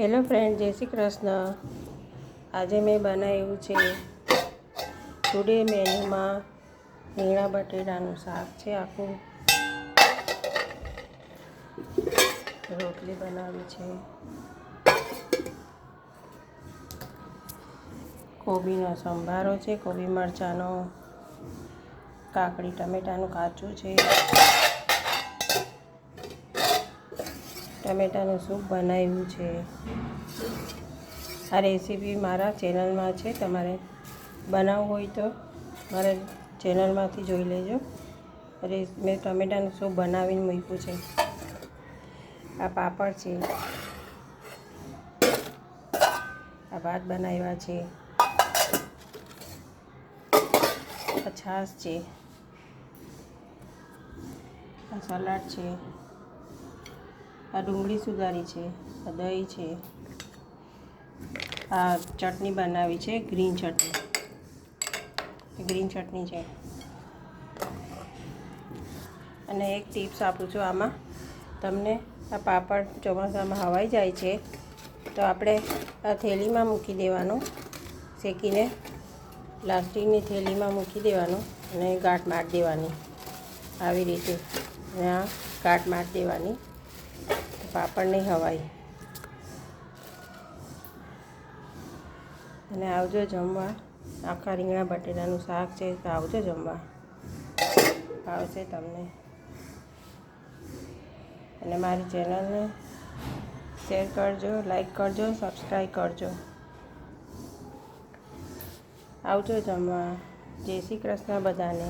Hello friend, જય શ્રી કૃષ્ણ. આજે મેં બનાવ્યું છે ટુડે મેન્યુમાં રીંગણા બટેટાનું શાક છે. આખું રોટલી બનાવી છે, કોબીનો સંભારો છે, કોબી મરચાંનો, કાકડી ટમેટાનું કાચું છે, ટમેટાનું સૂપ બનાવ્યું છે. આ રેસીપી મારા ચેનલમાં છે, તમારે બનાવવું હોય તો મારા ચેનલમાંથી જોઈ લેજો. મેં ટમેટાનું સૂપ બનાવીને મૂક્યું છે. આ પાપડ છે, આ ભાત બનાવ્યા છે, આ છાશ છે, આ સલાડ છે, આ ડુંગળી સુધારી છે, આ દહીં છે, આ ચટણી બનાવી છે, ગ્રીન ચટણી છે. અને એક ટિપ્સ આપું છું, આમાં તમને આ પાપડ ચોમાસામાં હવાઈ જાય છે તો આપણે આ થેલીમાં મૂકી દેવાનું, શેકીને પ્લાસ્ટિકની થેલીમાં મૂકી દેવાનું અને ગાંઠ મારી દેવાની આવી રીતે. અને આ ગાંઠ મારી દેવાની, પાપડ નહીં હવાય. અને આવજો જમવા. આખા રીંગણા બટેટાનું શાક છે, તો આવજો જમવા, ભાવશે તમને. અને મારી ચેનલને શેર કરજો, લાઈક કરજો, સબસ્ક્રાઈબ કરજો. આવજો જમવા. જય શ્રી કૃષ્ણ બધાને.